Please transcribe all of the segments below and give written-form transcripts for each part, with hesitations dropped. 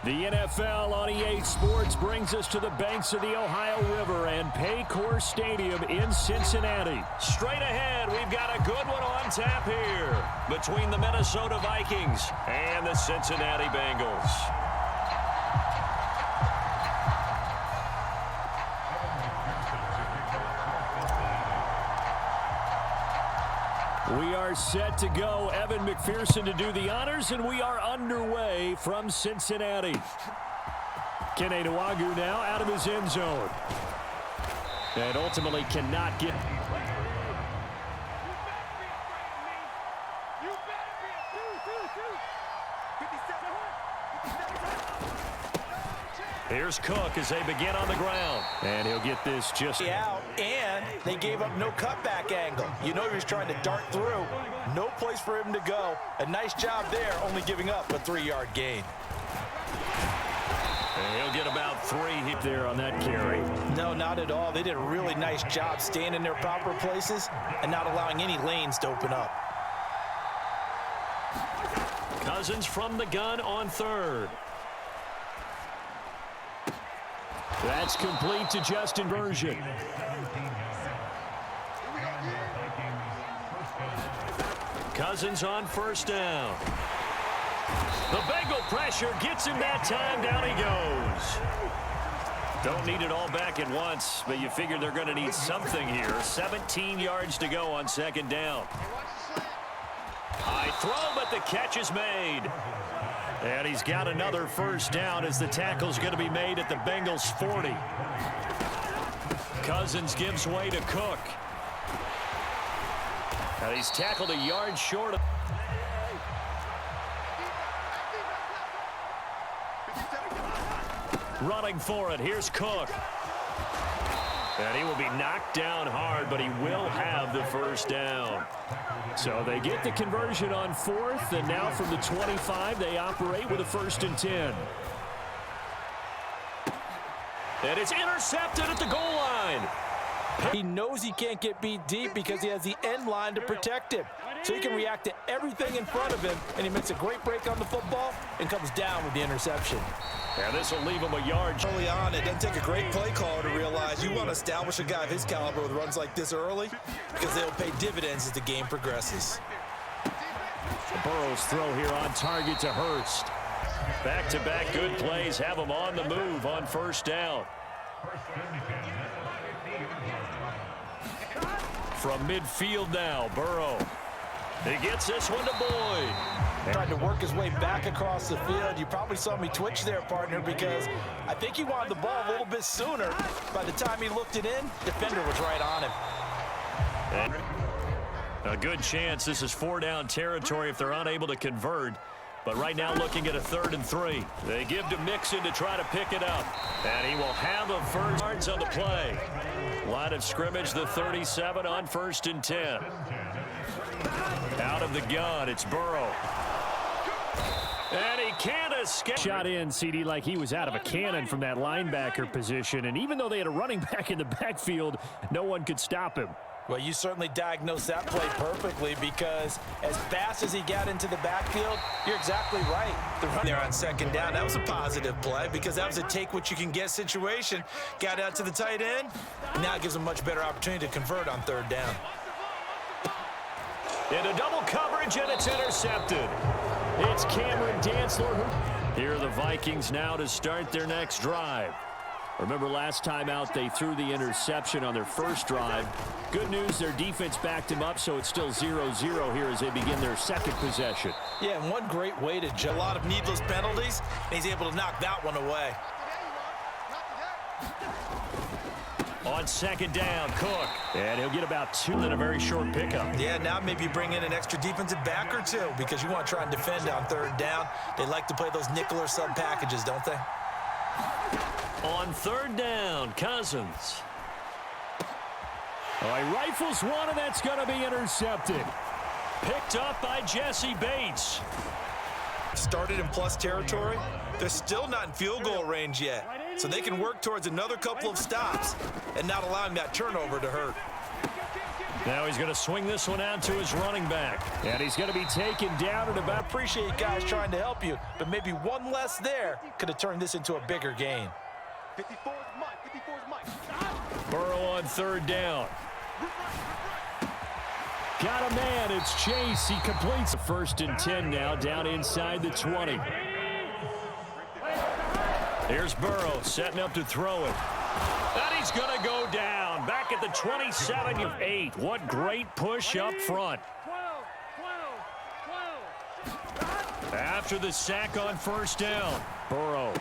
The NFL on EA Sports brings us to the banks of the Ohio River and Paycor Stadium in Cincinnati. Straight ahead, we've got a good one on tap here between the Minnesota Vikings and the Cincinnati Bengals. We are set to go. Evan McPherson to do the honors, and we are underway from Cincinnati. Kene Nwangwu now out of his end zone. And ultimately cannot get... Here's Cook as they begin on the ground. And he'll get this just out, and they gave up no cutback angle. You know he was trying to dart through. No place for him to go. A nice job there, only giving up a 3-yard gain. And he'll get about 3 hit there on that carry. No, not at all. They did a really nice job staying in their proper places and not allowing any lanes to open up. Cousins from the gun on third. That's complete to Justin Version. Cousins on first down. The Bengal pressure gets him that time. Down he goes. Don't need it all back at once, but you figure they're going to need something here. 17 yards to go on second down. High throw, but the catch is made. And he's got another first down as the tackle's going to be made at the Bengals 40. Cousins gives way to Cook. And he's tackled a yard short of... Running for it, here's Cook. And he will be knocked down hard, but he will have the first down. So they get the conversion on fourth, and now from the 25, they operate with a 1st and 10. And it's intercepted at the goal line. He knows he can't get beat deep because he has the end line to protect him. So he can react to everything in front of him, and he makes a great break on the football and comes down with the interception. And this will leave him a yard. Early on, it doesn't take a great play caller to realize you want to establish a guy of his caliber with runs like this early because they'll pay dividends as the game progresses. Burrow's throw here on target to Hurst. Back-to-back good plays have him on the move on first down. From midfield now, Burrow. He gets this one to Boyd. Tried to work his way back across the field. You probably saw me twitch there, partner, because I think he wanted the ball a little bit sooner. By the time he looked it in, defender was right on him. And a good chance this is 4-down territory if they're unable to convert. But right now looking at a 3rd and 3. They give to Mixon to try to pick it up. And he will have a first yards on the play. Line of scrimmage, the 37 on 1st and 10. Out of the gun, it's Burrow. And he can't escape. Shot in, CD, like he was out of a cannon from that linebacker position. And even though they had a running back in the backfield, no one could stop him. Well, you certainly diagnosed that play perfectly because as fast as he got into the backfield, you're exactly right. The run there on second down, that was a positive play because that was a take-what-you-can-get situation. Got out to the tight end. Now it gives him a much better opportunity to convert on 3rd down. Into double coverage, and it's intercepted. It's Cameron Dantzler. Here are the Vikings now to start their next drive. Remember last time out, they threw the interception on their first drive. Good news, their defense backed him up, so it's still 0-0 here as they begin their second possession. Yeah, and one great way to judge. A lot of needless penalties, and he's able to knock that one away. On second down, Cook. And he'll get about 2 in a very short pickup. Yeah, now maybe bring in an extra defensive back or 2 because you want to try and defend on 3rd down. They like to play those nickel or sub packages, don't they? On 3rd down, Cousins. Oh, he rifles one, and that's going to be intercepted. Picked up by Jesse Bates. Started in plus territory. They're still not in field goal range yet, so they can work towards another couple of stops and not allowing that turnover to hurt. Now he's going to swing this one out to his running back. And he's going to be taken down at about... Appreciate guys trying to help you, but maybe one less there could have turned this into a bigger game. 54 is Mike. Burrow on third down. Got a man. It's Chase. He completes. First and 10 now, down inside the 20. Here's Burrow setting up to throw it. And he's going to go down. Back at the 27 of 8. What great push up front. After the sack on first down, Burrow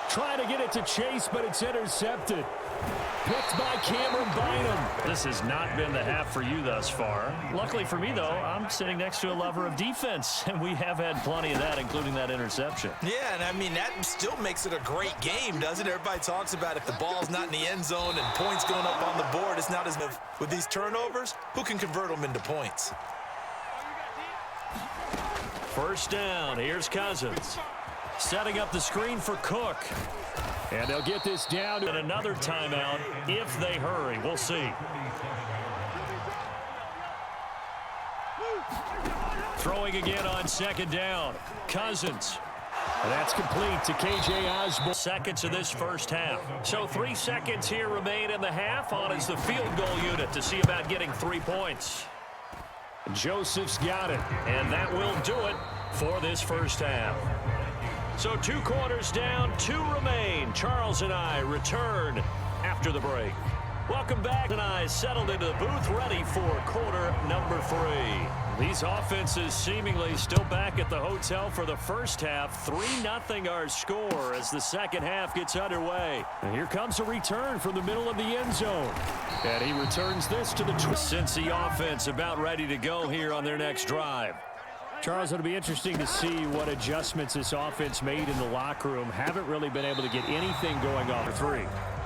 trying to get it to Chase, but it's intercepted. Picked by Cameron Bynum. This has not been the half for you thus far. Luckily for me, though, I'm sitting next to a lover of defense, and we have had plenty of that, including that interception. Yeah, and I mean, that still makes it a great game, doesn't it? Everybody talks about if the ball's not in the end zone and points going up on the board, it's not as if with these turnovers, who can convert them into points? First down, here's Cousins. Setting up the screen for Cook. And they'll get this down to another timeout if they hurry. We'll see. Throwing again on second down. Cousins. That's complete to K.J. Osborne. Seconds of this first half. So 3 seconds here remain in the half. On is the field goal unit to see about getting 3 points. Joseph's got it. And that will do it for this first half. So 2 quarters down, 2 remain. Charles and I return after the break. Welcome back. And I settled into the booth, ready for quarter number 3. These offenses seemingly still back at the hotel for the first half. 3-0 our score as the second half gets underway. And here comes a return from the middle of the end zone. And he returns this to the Cincy offense about ready to go here on their next drive. Charles, it'll be interesting to see what adjustments this offense made in the locker room. Haven't really been able to get anything going on for 3.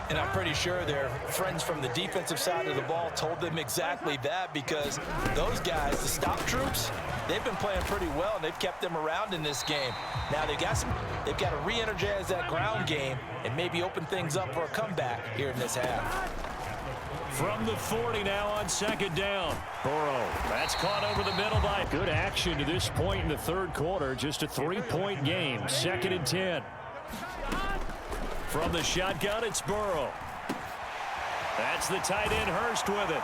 And I'm pretty sure their friends from the defensive side of the ball told them exactly that, because those guys, the stop troops, they've been playing pretty well, and they've kept them around in this game. Now they've got to re-energize that ground game and maybe open things up for a comeback here in this half. From the 40 now on second down. Burrow, that's caught over the middle by good action to this point in the third quarter. Just a 3-point game. Second and 10. From the shotgun, it's Burrow. That's the tight end Hurst with it.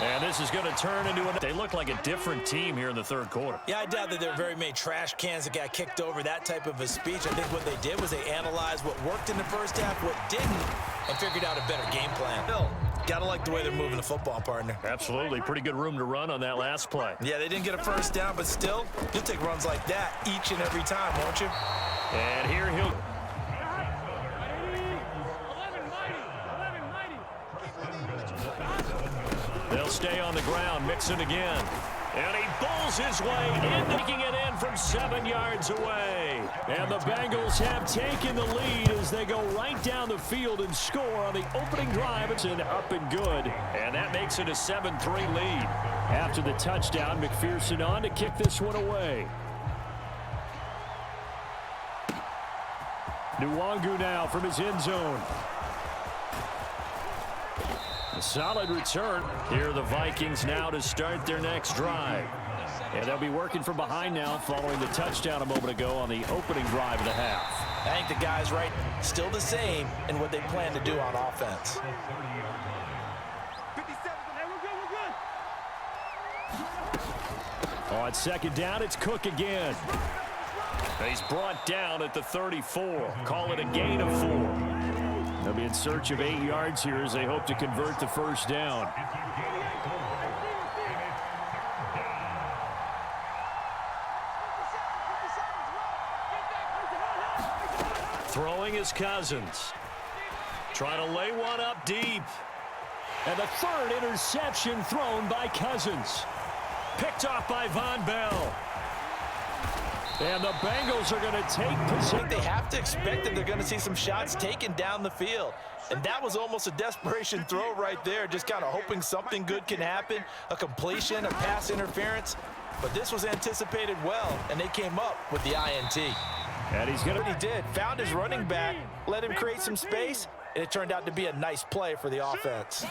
And this is going to turn into a... They look like a different team here in the third quarter. Yeah, I doubt that there are very many trash cans that got kicked over, that type of a speech. I think what they did was they analyzed what worked in the first half, what didn't, and figured out a better game plan. Bill, gotta like the way they're moving the football, partner. Absolutely. Pretty good room to run on that last play. Yeah, they didn't get a first down, but still, you'll take runs like that each and every time, won't you? And here he'll... They'll stay on the ground, mix it again. And he bowls his way in, taking it in from 7 yards away. And the Bengals have taken the lead as they go right down the field and score on the opening drive. It's an up and good. And that makes it a 7-3 lead. After the touchdown, McPherson on to kick this one away. Nwangu now from his end zone. A solid return. Here are the Vikings now to start their next drive. And they'll be working from behind now following the touchdown a moment ago on the opening drive of the half. I think the guys right still the same in what they plan to do on offense. 57, we're good. On second down, it's Cook again. He's brought down at the 34. Call it a gain of 4. They'll be in search of 8 yards here as they hope to convert the first down. Throwing is Cousins. Trying to lay one up deep. And the third interception thrown by Cousins. Picked off by Von Bell. And the Bengals are going to take position. They have to expect that they're going to see some shots taken down the field. And that was almost a desperation throw right there, just kind of hoping something good can happen, a completion, a pass interference. But this was anticipated well, and they came up with the INT. And he's going to... What he did, found his running back, let him create some space, and it turned out to be a nice play for the offense.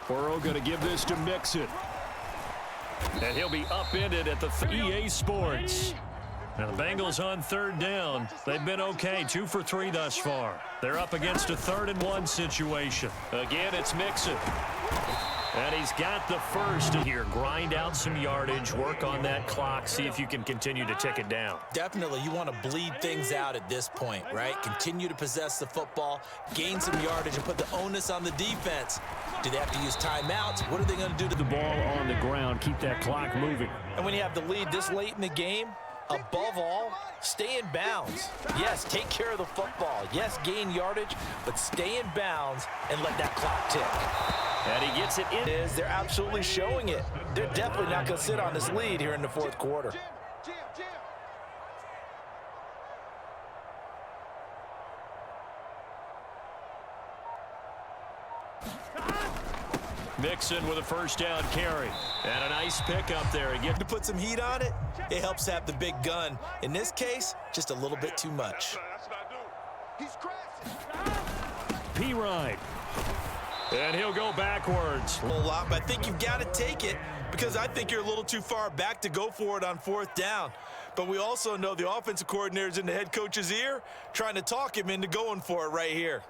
Burrow going to give this to Mixon. And he'll be upended at the EA Sports. Now the Bengals on third down. They've been okay, 2 for 3 thus far. They're up against a 3rd-and-1 situation. Again, it's Mixon. And he's got the first here. Grind out some yardage, work on that clock, see if you can continue to tick it down. Definitely, you want to bleed things out at this point, right? Continue to possess the football, gain some yardage, and put the onus on the defense. Do they have to use timeouts? What are they going to do to the ball on the ground, keep that clock moving? And when you have the lead this late in the game, above all, stay in bounds. Yes, take care of the football. Yes, gain yardage, but stay in bounds and let that clock tick. And he gets it in. They're absolutely showing it. They're definitely not going to sit on this lead here in the 4th quarter. Mixon with a first down carry. And a nice pickup there. Again, to put some heat on it, it helps have the big gun. In this case, just a little bit too much. P-Ride. And he'll go backwards. A lot, but I think you've got to take it because I think you're a little too far back to go for it on 4th down. But we also know the offensive coordinator's in the head coach's ear trying to talk him into going for it right here.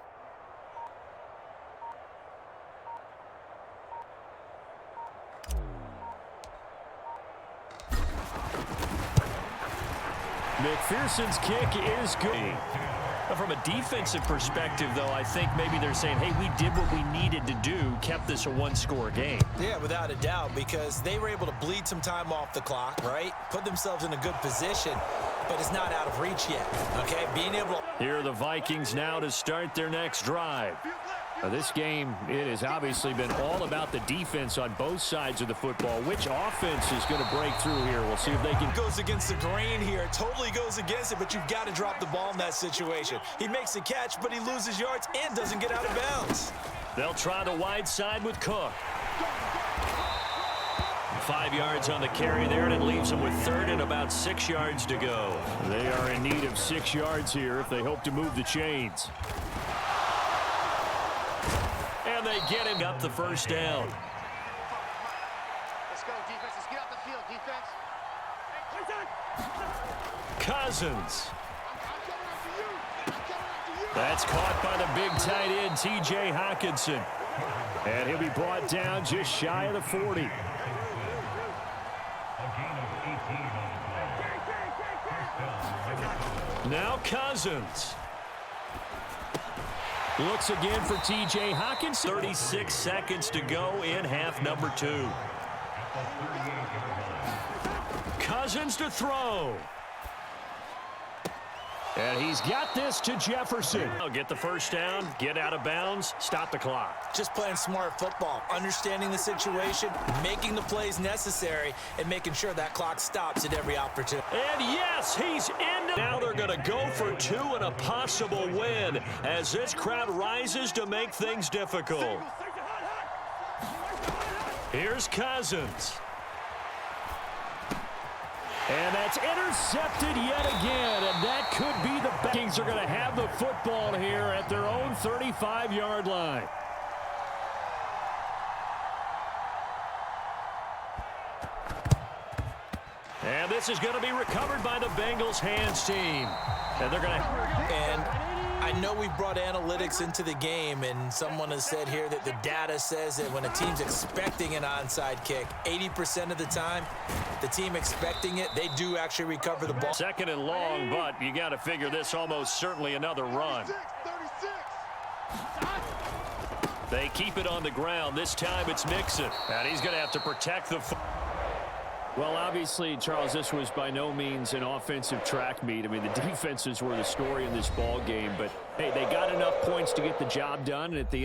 McPherson's kick is good. From a defensive perspective, though, I think maybe they're saying, hey, we did what we needed to do, kept this a 1-score game. Yeah, without a doubt, because they were able to bleed some time off the clock, right? Put themselves in a good position, but it's not out of reach yet, okay? Being able to... Here are the Vikings now to start their next drive. This game, it has obviously been all about the defense on both sides of the football. Which offense is going to break through here? We'll see if they can. Goes against the grain here. Totally goes against it, but you've got to drop the ball in that situation. He makes a catch, but he loses yards and doesn't get out of bounds. They'll try the wide side with Cook. 5 yards on the carry there, and it leaves them with 3rd and about 6 yards to go. They are in need of 6 yards here if they hope to move the chains. And they get him up the first down. Let's go, defense. Let's get off the field, defense. Cousins. That's caught by the big tight end, T.J. Hockenson. And he'll be brought down just shy of the 40. Now Cousins. Looks again for T.J. Hockenson. 36 seconds to go in half number 2. Cousins to throw. And he's got this to Jefferson. Get the first down, get out of bounds, stop the clock. Just playing smart football, understanding the situation, making the plays necessary, and making sure that clock stops at every opportunity. And yes, he's in. Now they're going to go for 2 and a possible win as this crowd rises to make things difficult. Here's Cousins. And that's intercepted yet again, and that could be the Vikings are going to have the football here at their own 35-yard line. And this is going to be recovered by the Bengals hands team. And they're going to... And I know we've brought analytics into the game, and someone has said here that the data says that when a team's expecting an onside kick, 80% of the time, the team expecting it, they do actually recover the ball. 2nd and long, but you got to figure this almost certainly another run. They keep it on the ground. This time it's Mixon, and he's going to have to protect the... Well, obviously, Charles, this was by no means an offensive track meet. I mean, the defenses were the story in this ball game, but, hey, they got enough points to get the job done, and at the